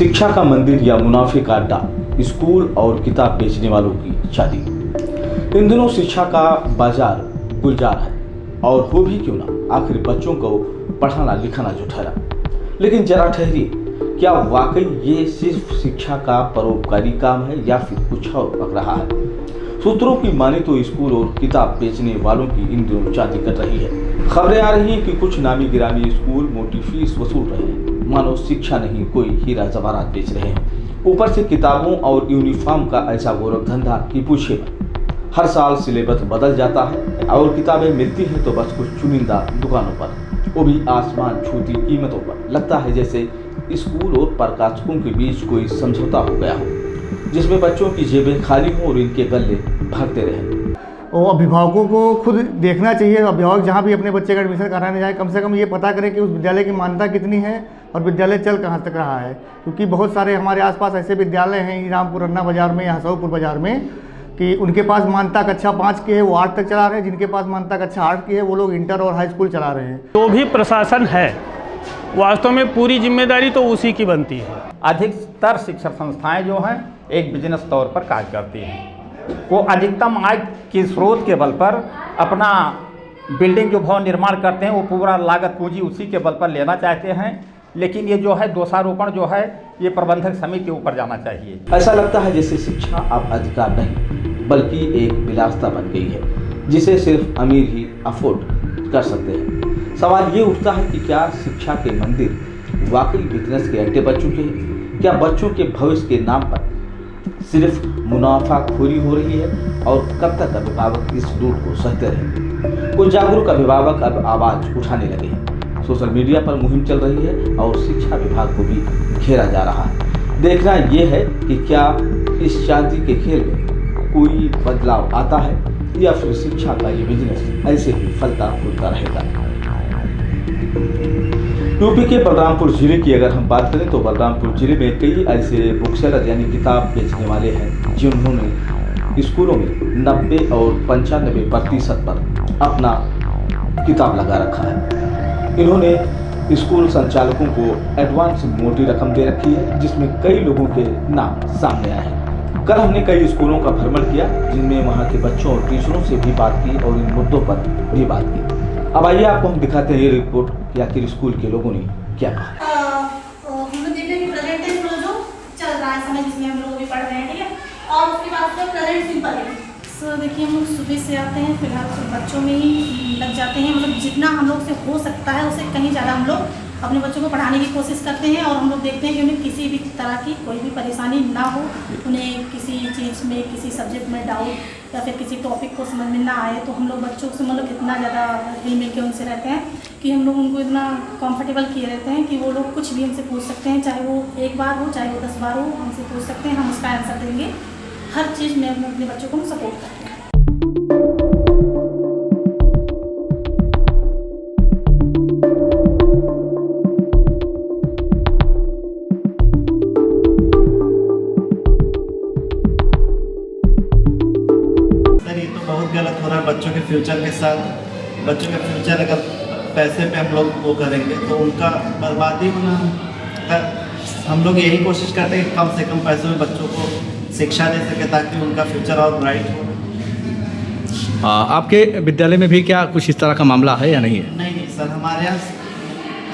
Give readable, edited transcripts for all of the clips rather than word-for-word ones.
शिक्षा का मंदिर या मुनाफे का अड्डा, स्कूल और किताब बेचने वालों की चाली। इन दिनों शिक्षा का बाजार गुलजार है, और हो भी क्यों ना, आखिर बच्चों को पढ़ाना लिखाना जो ठहरा। लेकिन जरा ठहरिए, क्या वाकई ये सिर्फ शिक्षा का परोपकारी काम है या फिर कुछ और पक रहा है? सूत्रों की माने तो स्कूल और किताब बेचने वालों की इन दिनों चांदी कट रही है। खबरें आ रही हैं कि कुछ नामी गिरामी स्कूल मोटी फीस वसूल रहे हैं, मानो शिक्षा नहीं कोई हीरा जवाहरात बेच रहे हैं। ऊपर से किताबों और यूनिफॉर्म का ऐसा गोरख धंधा कि पूछे मत। हर साल सिलेबस बदल जाता है और किताबें मिलती हैं तो बस कुछ चुनिंदा दुकानों पर, वो भी आसमान छूती कीमतों पर। लगता है जैसे स्कूल और प्रकाशकों के बीच कोई समझौता हो गया हो, जिसमें बच्चों की जेबें खाली हों और इनके गले भरते रहें। और अभिभावकों को खुद देखना चाहिए। अभिभावक जहाँ भी अपने बच्चे का एडमिशन कराने जाए, कम से कम ये पता करें कि उस विद्यालय की मान्यता कितनी है और विद्यालय चल कहाँ तक रहा है। क्योंकि बहुत सारे हमारे आसपास ऐसे विद्यालय हैं रामपुर अन्ना बाज़ार में या हसौपुर बाज़ार में कि उनके पास मान्यता कक्षा 5 की है, वो 8 तक चला रहे हैं। जिनके पास मान्यता कक्षा 8 की है, वो लोग इंटर और हाई स्कूल चला रहे हैं। जो भी प्रशासन है, वास्तव में पूरी जिम्मेदारी तो उसी की बनती है। अधिकतर शिक्षण संस्थाएं जो हैं एक बिजनेस तौर पर कार्य करती हैं। वो अधिकतम आय के स्रोत के बल पर अपना बिल्डिंग जो भवन निर्माण करते हैं, वो पूरा लागत पूंजी उसी के बल पर लेना चाहते हैं। लेकिन ये जो है दोषारोपण जो है ये प्रबंधक समिति के ऊपर जाना चाहिए। ऐसा लगता है जैसे शिक्षा अब अधिकार नहीं बल्कि एक विलासिता बन गई है, जिसे सिर्फ अमीर ही अफोर्ड कर सकते हैं। सवाल ये उठता है कि क्या शिक्षा के मंदिर वाकई बिजनेस के अड्डे बन चुके हैं? क्या बच्चों के भविष्य के नाम पर सिर्फ मुनाफाखोरी हो रही है? और कब तक अभिभावक इस लूट को सहते रहेंगे? कुछ जागरूक अभिभावक अब आवाज उठाने लगे हैं। सोशल मीडिया पर मुहिम चल रही है और शिक्षा विभाग को भी घेरा जा रहा है। देखना यह है कि क्या इस चांदी के खेल में कोई बदलाव आता है या फिर शिक्षा का ये बिजनेस ऐसे ही फलता फूलता रहेगा। यूपी के बलरामपुर जिले की अगर हम बात करें तो बलरामपुर जिले में कई ऐसे बुक सेलर यानी किताब बेचने वाले हैं जिन्होंने स्कूलों में 90 और 95% पर अपना किताब लगा रखा है। इन्होंने स्कूल संचालकों को एडवांस मोटी रकम दे रखी है, जिसमें कई लोगों के नाम सामने आए हैं। कल हमने कई स्कूलों का भ्रमण किया, जिनमें वहाँ के बच्चों और टीचरों से भी बात की और इन मुद्दों पर भी बात की। अब आइए आपको हम दिखाते हैं ये रिपोर्ट कि आखिर स्कूल के लोगों ने क्या कहा। हम लोग देख रहे हैं कि प्रेजेंट टेंस जो चल रहा है समय जिसमें हम लोग अभी पढ़ रहे हैं, ठीक है। और उसके बाद से प्रेजेंट सिंपल है। सो देखिए हम लोग सुबह से आते हैं, फिलहाल तो बच्चों में ही लग जाते हैं। मतलब जितना हम लोग से हो सकता है उससे कहीं ज़्यादा हम लोग अपने बच्चों को पढ़ाने की कोशिश करते हैं। और हम लोग देखते हैं कि उन्हें किसी भी तरह की कोई भी परेशानी ना हो, उन्हें किसी चीज़ में किसी सब्जेक्ट में डाउट या फिर किसी टॉपिक को समझ में ना आए, तो हम लोग बच्चों से मतलब इतना ज़्यादा हिल मिल के उनसे रहते हैं कि हम लोग उनको इतना कंफर्टेबल किए रहते हैं कि वो लोग कुछ भी हमसे पूछ सकते हैं, चाहे वो एक बार हो चाहे वो 10 बार हो, हमसे पूछ सकते हैं, हम उसका आंसर देंगे। हर चीज़ में अपने बच्चों को सपोर्ट करते हैं। गलत हो रहा है बच्चों के फ्यूचर के साथ। बच्चों के फ्यूचर अगर पैसे पे हम लोग वो करेंगे तो उनका बर्बादी होना। हम लोग यही कोशिश करते हैं कि कम से कम पैसों में बच्चों को शिक्षा दे सके ताकि उनका फ्यूचर और ब्राइट हो। आपके विद्यालय में भी क्या कुछ इस तरह का मामला है या नहीं है? नहीं सर, हमारे यहाँ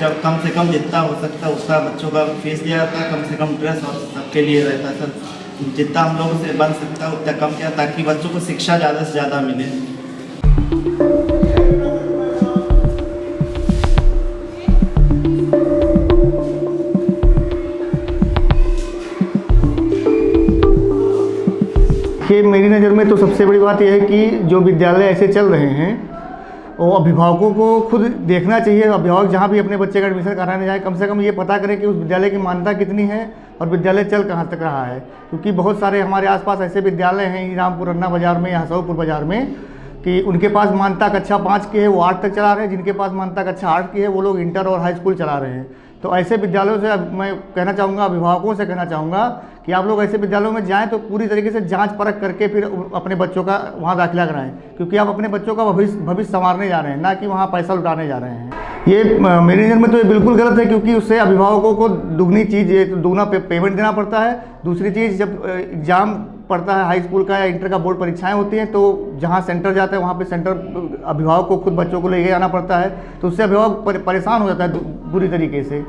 जब कम से कम जितना हो सकता है उसका बच्चों का फीस दिया जाता है, कम से कम ड्रेस और सबके लिए रहता है सर। जितना हम लोगों से बन सकता है उतना कम किया ताकि बच्चों को शिक्षा ज़्यादा से ज़्यादा मिले। कि मेरी नज़र में तो सबसे बड़ी बात यह है कि जो विद्यालय ऐसे चल रहे हैं वो अभिभावकों को खुद देखना चाहिए। अभिभावक जहाँ भी अपने बच्चे का एडमिशन कराने जाए, कम से कम ये पता करें कि उस विद्यालय की मान्यता कितनी है और विद्यालय चल कहाँ तक रहा है। क्योंकि बहुत सारे हमारे आसपास ऐसे विद्यालय हैं रामपुर अन्ना बाज़ार में या हसौपुर बाज़ार में कि उनके पास मान्यता कक्षा 5 की है, वो 8 तक चला रहे हैं। जिनके पास मान्यता कक्षा 8 की है, वो लोग इंटर और हाई स्कूल चला रहे हैं। तो ऐसे विद्यालयों से मैं कहना चाहूँगा, अभिभावकों से कहना चाहूँगा कि आप लोग ऐसे विद्यालयों में जाएं तो पूरी तरीके से जांच परख करके फिर अपने बच्चों का वहाँ दाखिला कराएं। क्योंकि आप अपने बच्चों का भविष्य संवारने जा रहे हैं, ना कि वहाँ पैसा लुटाने जा रहे हैं। ये मेरी नज़र में तो ये बिल्कुल गलत है, क्योंकि उससे अभिभावकों को दुगनी चीज़ दुगना पेमेंट देना पड़ता है। दूसरी चीज़, जब एग्ज़ाम पड़ता है हाई स्कूल का या इंटर का बोर्ड परीक्षाएं होती हैं, तो जहाँ सेंटर जाता है वहाँ पे सेंटर अभिभावक को खुद बच्चों को लेके जाना पड़ता है, तो उससे अभिभावक परेशान हो जाता है बुरी तरीके से।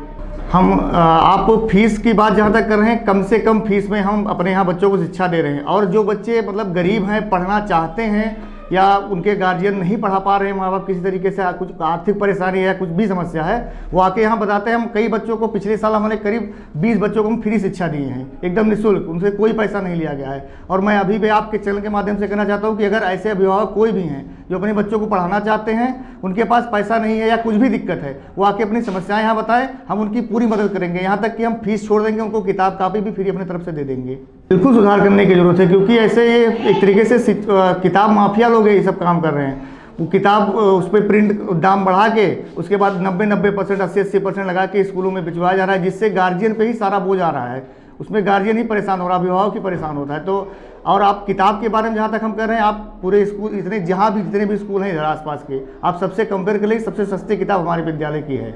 हम आप फीस की बात जहाँ तक कर रहे हैं, कम से कम फीस में हम अपने यहाँ बच्चों को शिक्षा दे रहे हैं, और जो बच्चे मतलब गरीब हैं, पढ़ना चाहते हैं या उनके गार्जियन नहीं पढ़ा पा रहे हैं, माँ बाप किसी तरीके से कुछ आर्थिक परेशानी है, कुछ भी समस्या है, वो आके यहाँ बताते हैं। हम कई बच्चों को पिछले साल हमने करीब 20 बच्चों को हम फ्री शिक्षा दिए हैं, एकदम निःशुल्क, उनसे कोई पैसा नहीं लिया गया है। और मैं अभी भी आपके चैनल के माध्यम से कहना चाहता हूँ कि अगर ऐसे अभिभावक कोई भी हैं जो अपने बच्चों को पढ़ाना चाहते हैं, उनके पास पैसा नहीं है या कुछ भी दिक्कत है, वो आके अपनी समस्याएं यहाँ बताएं, हम उनकी पूरी मदद करेंगे। यहाँ तक कि हम फीस छोड़ देंगे, उनको किताब कापी भी फ्री अपनी तरफ से दे देंगे। बिल्कुल सुधार करने की जरूरत है, क्योंकि ऐसे ये एक तरीके से किताब माफिया लोग ये सब काम कर रहे हैं। वो किताब उस पर प्रिंट दाम बढ़ा के उसके बाद 90% 80% लगा के स्कूलों में भिजवाया जा रहा है, जिससे गार्जियन पे ही सारा बोझ आ रहा है। उसमें गार्जियन ही परेशान हो रहा है, अभिभावक ही परेशान होता है। तो और आप किताब के बारे में जहाँ तक हम कर रहे हैं, आप पूरे स्कूल जितने भी स्कूल हैं इधर आसपास के, आप सबसे कंपेयर कर लें, सबसे सस्ती किताब हमारे विद्यालय की है।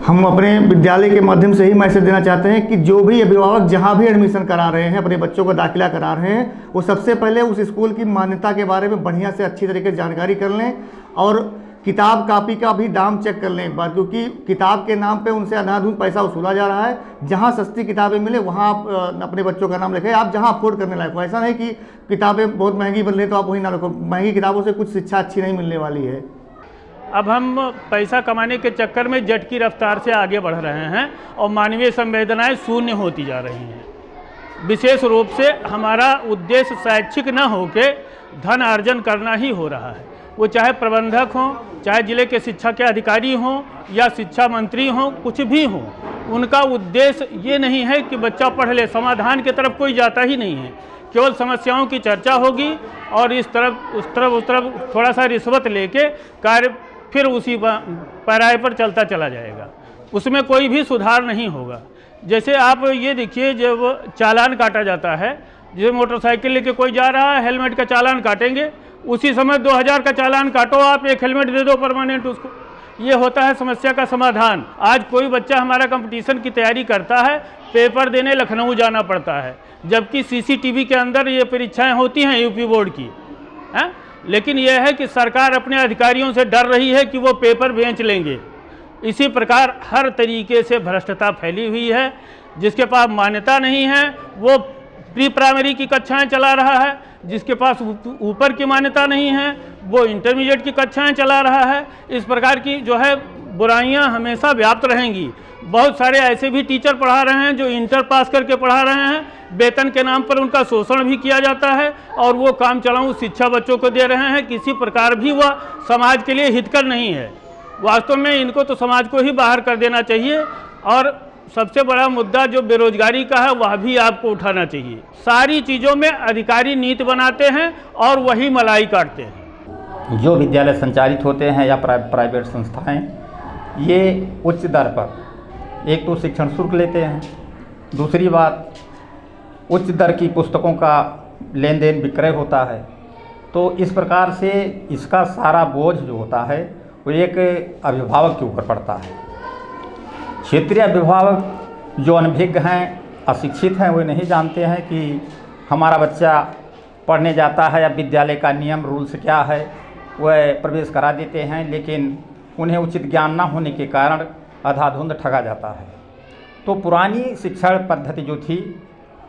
हम अपने विद्यालय के माध्यम से ही मैसेज देना चाहते हैं कि जो भी अभिभावक जहाँ भी एडमिशन करा रहे हैं, अपने बच्चों को दाखिला करा रहे हैं, वो सबसे पहले उस स्कूल की मान्यता के बारे में बढ़िया से अच्छी तरीके से जानकारी कर लें, और किताब कापी का भी दाम चेक कर लें एक बार, क्योंकि किताब के नाम पे उनसे अंधाधुंध पैसा वसूला जा रहा है। जहाँ सस्ती किताबें मिले वहाँ आप अपने बच्चों का नाम लिखें, आप जहाँ अफोर्ड करने लायक हो। ऐसा नहीं कि किताबें बहुत महंगी बन रही तो आप वहीं ना रखो, महंगी किताबों से कुछ शिक्षा अच्छी नहीं मिलने वाली है। अब हम पैसा कमाने के चक्कर में जेट की रफ्तार से आगे बढ़ रहे हैं और मानवीय संवेदनाएं शून्य होती जा रही हैं। विशेष रूप से हमारा उद्देश्य शैक्षिक न होके धन अर्जन करना ही हो रहा है। वो चाहे प्रबंधक हों, चाहे जिले के शिक्षा के अधिकारी हों या शिक्षा मंत्री हों, कुछ भी हों, उनका उद्देश्य ये नहीं है कि बच्चा पढ़ ले। समाधान की तरफ कोई जाता ही नहीं है, केवल समस्याओं की चर्चा होगी और इस तरफ उस तरफ थोड़ा सा रिश्वत लेके कार्य फिर उसी पैराए पर चलता चला जाएगा, उसमें कोई भी सुधार नहीं होगा। जैसे आप ये देखिए, जब चालान काटा जाता है, जैसे मोटरसाइकिल लेके कोई जा रहा है, हेलमेट का चालान काटेंगे, उसी समय 2000 का चालान काटो, आप एक हेलमेट दे दो परमानेंट उसको, ये होता है समस्या का समाधान। आज कोई बच्चा हमारा कंपटीशन की तैयारी करता है, पेपर देने लखनऊ जाना पड़ता है, जबकि सीसीटीवी के अंदर ये परीक्षाएं होती हैं यूपी बोर्ड की, हैं? लेकिन यह है कि सरकार अपने अधिकारियों से डर रही है कि वो पेपर बेच लेंगे। इसी प्रकार हर तरीके से भ्रष्टता फैली हुई है। जिसके पास मान्यता नहीं है वो प्री प्राइमरी की कक्षाएं चला रहा है, जिसके पास ऊपर की मान्यता नहीं है वो इंटरमीडिएट की कक्षाएं चला रहा है। इस प्रकार की जो है बुराइयां हमेशा व्याप्त रहेंगी। बहुत सारे ऐसे भी टीचर पढ़ा रहे हैं जो इंटर पास करके पढ़ा रहे हैं, वेतन के नाम पर उनका शोषण भी किया जाता है और वो काम चलाऊ शिक्षा बच्चों को दे रहे हैं। किसी प्रकार भी वह समाज के लिए हितकर नहीं है। वास्तव में इनको तो समाज को ही बाहर कर देना चाहिए। और सबसे बड़ा मुद्दा जो बेरोजगारी का है वह भी आपको उठाना चाहिए। सारी चीज़ों में अधिकारी नीति बनाते हैं और वही मलाई काटते हैं। जो विद्यालय संचालित होते हैं या प्राइवेट संस्थाएं, ये उच्च दर पर एक तो शिक्षण शुल्क लेते हैं, दूसरी बात उच्च दर की पुस्तकों का लेन देन विक्रय होता है। तो इस प्रकार से इसका सारा बोझ जो होता है वो एक अभिभावक के ऊपर पड़ता है। क्षेत्रीय अभिभावक जो अनभिज्ञ हैं, अशिक्षित हैं, वे नहीं जानते हैं कि हमारा बच्चा पढ़ने जाता है या विद्यालय का नियम रूल्स क्या है, वह प्रवेश करा देते हैं, लेकिन उन्हें उचित ज्ञान न होने के कारण अंधाधुंध ठगा जाता है। तो पुरानी शिक्षा पद्धति जो थी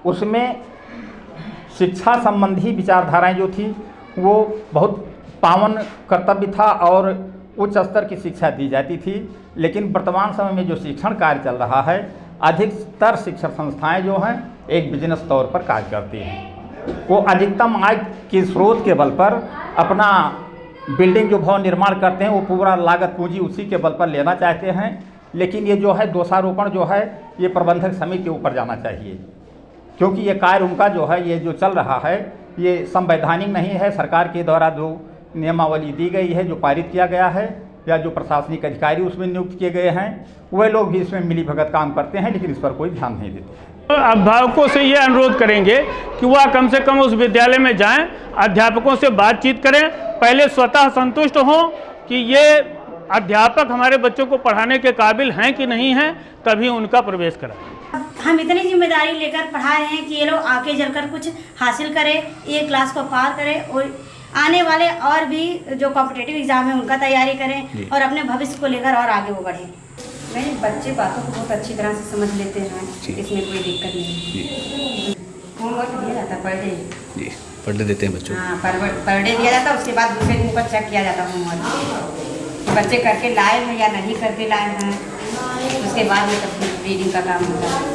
उसमें शिक्षा संबंधी विचारधाराएं जो थी वो बहुत पावन कर्तव्य था और उच्च स्तर की शिक्षा दी जाती थी। लेकिन वर्तमान समय में जो शिक्षण कार्य चल रहा है, अधिकतर शिक्षण संस्थाएं जो हैं एक बिजनेस तौर पर कार्य करती हैं। वो अधिकतम आय के स्रोत के बल पर अपना बिल्डिंग जो भवन निर्माण करते हैं वो पूरा लागत पूंजी उसी के बल पर लेना चाहते हैं। लेकिन ये जो है दोषारोपण जो है ये प्रबंधक समिति के ऊपर जाना चाहिए, क्योंकि ये कार्य उनका जो है ये जो चल रहा है ये संवैधानिक नहीं है। सरकार के द्वारा जो नियमावली दी गई है, जो पारित किया गया है, या जो प्रशासनिक अधिकारी उसमें नियुक्त किए गए हैं, वह लोग भी इसमें मिलीभगत काम करते हैं, लेकिन इस पर कोई ध्यान नहीं देते। अभिभावकों से ये अनुरोध करेंगे कि वह कम से कम उस विद्यालय में जाएं, अध्यापकों से बातचीत करें, पहले स्वतः संतुष्ट हों कि ये अध्यापक हमारे बच्चों को पढ़ाने के काबिल हैं कि नहीं हैं, तभी उनका प्रवेश कराएं। हम इतनी जिम्मेदारी लेकर पढ़ा रहे हैं कि ये लोग आगे चलकर कुछ हासिल करें, ये क्लास को पार करें और आने वाले और भी जो कॉम्पिटिटिव एग्जाम है उनका तैयारी करें और अपने भविष्य को लेकर और आगे वो बढ़ें। मेरे बच्चे बातों को बहुत अच्छी तरह से समझ लेते हैं, इसमें कोई दिक्कत नहीं। होमवर्क दिया जाता पर डे जी, पढ़ने देते हैं बच्चों। हाँ, पर डे दिया जाता, उसके बाद दूसरे दिन पर चेक किया जाता होमवर्क कि बच्चे करके लाए हैं या नहीं करके लाए हैं, उसके बाद में तब रीडिंग का काम होता है।